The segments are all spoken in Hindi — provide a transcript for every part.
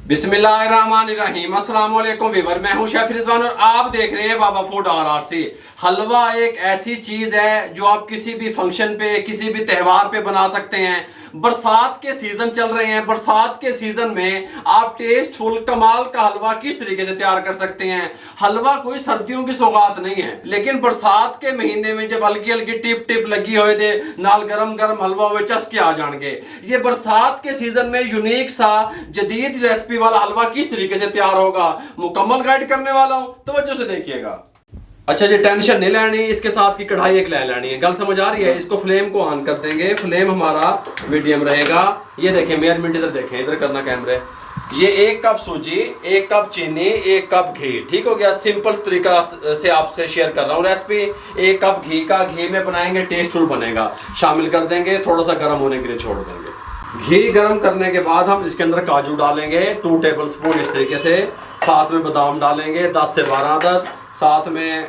बिस्मिल्लाहिर्रहमानिर्रहीम। अस्सलाम वालेकुम वीवर, मैं हूं शेफ रिजवान और आप देख रहे हैं बाबा फूड RRC। हलवा एक ऐसी चीज़ है जो आप किसी भी फंक्शन पे, किसी भी त्यौहार पे बना सकते हैं। बरसात के सीज़न चल रहे हैं, बरसात के सीज़न में आप टेस्टफुल कमाल का हलवा किस तरीके से तैयार कर सकते हैं। हलवा कोई सर्दियों की सौगात नहीं है, लेकिन बरसात के महीने में जब हल्की हल्की टिप टिप लगी हुए थे नाल गरम गरम हलवा हुए चस्के आ जाएंगे। ये बरसात के सीज़न में यूनिक सा जदीद रेसिपी वाला हलवा किस तरीके से तैयार होगा, मुकम्मल गाइड करने वाला हूं, तवज्जो से देखिएगा। अच्छा जी, टेंशन नहीं लेनी, इसके साथ की कढ़ाई एक ले लेनी है। गल समझ आ रही है? इसको फ्लेम को ऑन कर देंगे, फ्लेम हमारा मीडियम रहेगा। ये देखें मेजरमेंट, इधर देखें, इधर करना कैमरे। ये 1 कप सूजी, 1 कप चीनी, 1 कप घी। ठीक हो गया, सिंपल तरीका से आपसे शेयर कर रहा हूँ रेसिपी। 1 कप घी का, घी में बनाएंगे टेस्टफुल बनेगा। शामिल कर देंगे, थोड़ा सा गर्म होने के लिए छोड़ देंगे। घी गर्म करने के बाद हम इसके अंदर काजू डालेंगे 2 टेबल स्पून इस तरीके से। साथ में बादाम डालेंगे 10 से 12 अदद। साथ में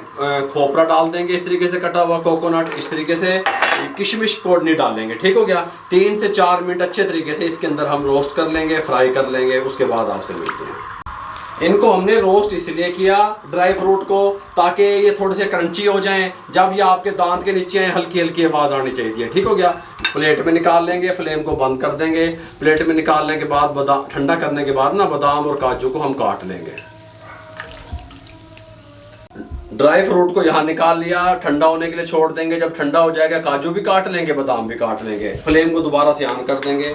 खोपरा डाल देंगे इस तरीके से, कटा हुआ कोकोनट इस तरीके से। किशमिश को नहीं डालेंगे। ठीक हो गया। 3 से 4 मिनट अच्छे तरीके से इसके अंदर हम रोस्ट कर लेंगे, फ्राई कर लेंगे। उसके बाद आपसे मिलते हैं। इनको हमने रोस्ट इसलिए किया ड्राई फ्रूट को, ताकि ये थोड़े से क्रंची हो जाएं। जब ये आपके दांत के नीचे हैं हल्की हल्की आवाज़ आनी चाहिए। ठीक हो गया। प्लेट में निकाल लेंगे, फ्लेम को बंद कर देंगे। प्लेट में निकालने के बाद बादाम ठंडा करने के बाद ना बादाम और काजू को हम काट लेंगे। ड्राई फ्रूट को यहाँ निकाल लिया, ठंडा होने के लिए छोड़ देंगे। जब ठंडा हो जाएगा काजू भी काट लेंगे, बादाम भी काट लेंगे। फ्लेम को दोबारा से ऑन कर देंगे।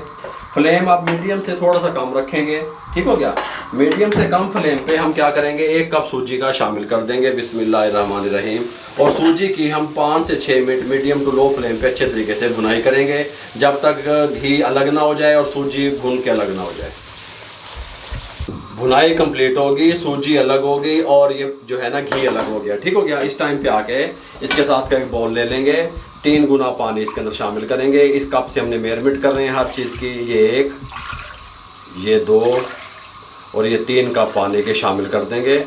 फ्लेम आप मीडियम से थोड़ा सा कम रखेंगे। ठीक हो गया। मीडियम से कम फ्लेम पे हम क्या करेंगे, 1 कप सूजी का शामिल कर देंगे। बिस्मिल्लाहिर्रहमानिर्रहीम। और सूजी की हम 5 से 6 minute medium to low flame पे अच्छे तरीके से भुनाई करेंगे, जब तक घी अलग ना हो जाए और सूजी भुन के अलग ना हो जाए। भुनाई कंप्लीट होगी, सूजी अलग होगी और ये जो है ना घी अलग हो गया। ठीक हो गया। इस टाइम पे आके इसके साथ का एक बाउल ले लेंगे, 3 गुना पानी इसके अंदर शामिल करेंगे। इस कप से हमने मेजरमेंट कर रहे हैं हर चीज़ की। ये 1, ये 2 और ये 3 कप पानी के शामिल कर देंगे।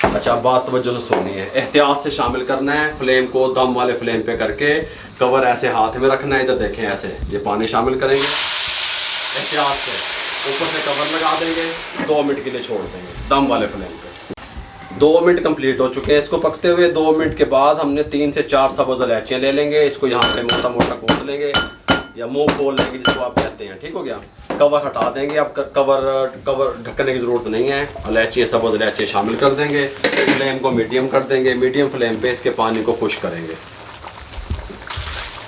अच्छा, बात तवज्जो से सुननी है, एहतियात से शामिल करना है। फ्लेम को दम वाले फ्लेम पे करके कवर ऐसे हाथ में रखना है। इधर देखें ऐसे ये पानी शामिल करेंगे एहतियात से। ऊपर से कवर लगा देंगे, 2 मिनट के लिए छोड़ देंगे दम वाले फ्लेम पे। 2 मिनट कंप्लीट हो चुके हैं इसको पकते हुए। 2 मिनट के बाद हमने 3 से 4 सब्ज़ इलायचियाँ ले लेंगे। इसको यहाँ पे मोटा मोटा कूट लेंगे या मुंह खोल लेंगे, जिसको आप कहते हैं। ठीक हो गया। कवर हटा देंगे। अब कवर ढकने की ज़रूरत नहीं है। इलायची, सब्ज़ इलायची शामिल कर देंगे। फ्लेम को मीडियम कर देंगे। मीडियम फ्लेम पे इसके पानी को खुश्क करेंगे।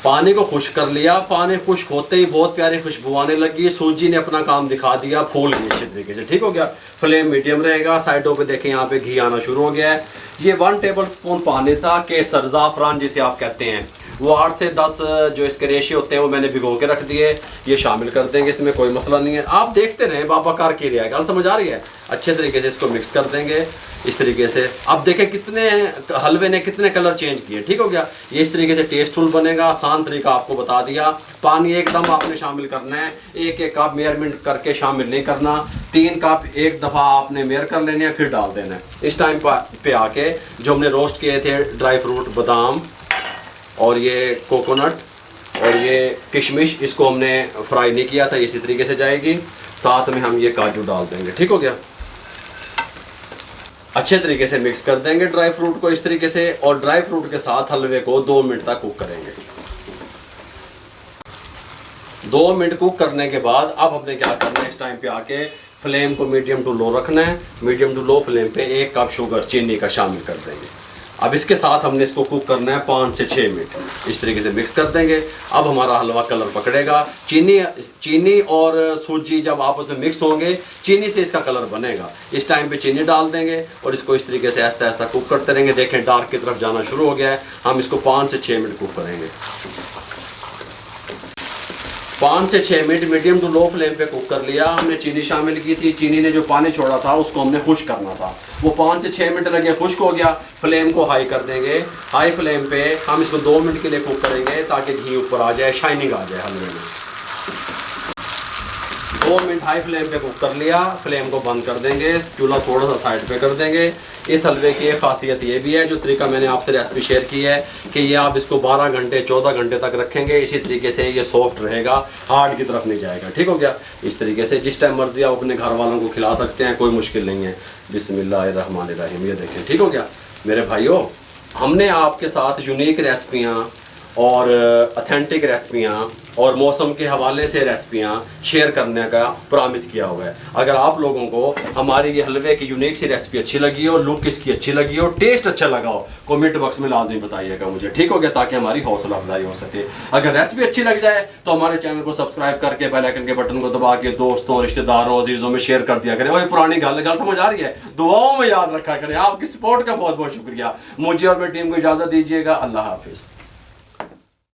पानी को खुश्क कर लिया। पानी खुश्क होते ही बहुत प्यारी खुशबू आने लगी। सूजी ने अपना काम दिखा दिया, फूल गई अच्छे तरीके से। ठीक हो गया। फ्लेम मीडियम रहेगा। साइडों पे देखें यहाँ पे घी आना शुरू हो गया है। ये 1 टेबल स्पून पानी था, केसर ज़ाफ़रान जिसे आप कहते हैं, वो 8 से 10 जो इसके रेशे होते हैं वो मैंने भिगो के रख दिए। ये शामिल कर देंगे, इसमें कोई मसला नहीं है। आप देखते रहें, बाबा कार की रहा है। गल समझ आ रही है? अच्छे तरीके से इसको मिक्स कर देंगे इस तरीके से। अब देखें कितने हलवे ने कितने कलर चेंज किए। ठीक हो गया। ये इस तरीके से टेस्टफुल बनेगा। आसान तरीका आपको बता दिया। पानी एकदम आपने शामिल करना है, 1-1 कप मेजरमेंट करके शामिल नहीं करना। 3 कप एक दफ़ा आपने मेयर कर लेने फिर डाल देना है। इस टाइम पे आके जो हमने रोस्ट किए थे ड्राई फ्रूट, बादाम और ये कोकोनट और ये किशमिश, इसको हमने फ्राई नहीं किया था, इसी तरीके से जाएगी। साथ में हम ये काजू डाल देंगे। ठीक हो गया। अच्छे तरीके से मिक्स कर देंगे ड्राई फ्रूट को इस तरीके से। और ड्राई फ्रूट के साथ हलवे को 2 मिनट तक कुक करेंगे। 2 मिनट कुक करने के बाद अब हमने क्या करना है, इस टाइम पे आके फ्लेम को मीडियम टू लो रखना है। मीडियम टू लो फ्लेम पे 1 कप शुगर चीनी का शामिल कर देंगे। अब इसके साथ हमने इसको कुक करना है 5 से 6 मिनट। इस तरीके से मिक्स कर देंगे। अब हमारा हलवा कलर पकड़ेगा। चीनी और सूजी जब आपस में मिक्स होंगे, चीनी से इसका कलर बनेगा। इस टाइम पे चीनी डाल देंगे और इसको इस तरीके से आहिस्ता आहिस्ता कुक करते रहेंगे। देखें डार्क की तरफ जाना शुरू हो गया है। हम इसको 5 से 6 मिनट कुक करेंगे। 5 से 6 minute medium to low flame पे कुक कर लिया। हमने चीनी शामिल की थी। चीनी ने जो पानी छोड़ा था उसको हमने खुश्क करना था। वो 5 से 6 मिनट लगे, खुश्क हो गया। फ्लेम को हाई कर देंगे। हाई फ्लेम पे हम इसको 2 मिनट के लिए कुक करेंगे ताकि घी ऊपर आ जाए, शाइनिंग आ जाए हलवे में। 2 2 मिनट हाई फ्लेम पे कुक कर लिया, फ्लेम को बंद कर देंगे, चूल्हा थोड़ा सा साइड पे कर देंगे। इस हलवे की एक खासियत ये भी है, जो तरीका मैंने आपसे रेसिपी शेयर की है कि ये आप इसको 12 घंटे 14 घंटे तक रखेंगे, इसी तरीके से ये सॉफ्ट रहेगा, हार्ड की तरफ नहीं जाएगा। ठीक हो गया। इस तरीके से जिस टाइम मर्जी आप अपने घर वालों को खिला सकते हैं, कोई मुश्किल नहीं है। बिस्मिल्लाहिर्रहमानिर्रहीम। ये देखें। ठीक हो गया मेरे भाइयों, हमने आपके साथ यूनिक रेसिपियाँ और ऑथेंटिक रेसिपियाँ और मौसम के हवाले से रेसिपियाँ शेयर करने का प्रॉमिस किया हुआ है। अगर आप लोगों को हमारी ये हलवे की यूनिक सी रेसिपी अच्छी लगी हो, लुक इसकी अच्छी लगी हो, टेस्ट अच्छा लगा हो, कमेंट बॉक्स में लाजमी बताइएगा मुझे। ठीक हो गया, ताकि हमारी हौसला अफजाई हो सके। अगर रेसिपी अच्छी लग जाए तो हमारे चैनल को सब्सक्राइब करके बेल आइकन के बटन को दबा के दोस्तों, रिश्तेदारों, अजीजों में शेयर कर दिया करें। और पुरानी गल समझ आ रही है, दुआओं में याद रखा करें। आपकी सपोर्ट का बहुत बहुत शुक्रिया। मुझे और मेरी टीम को इजाज़त दीजिएगा। अल्लाह हाफिज़।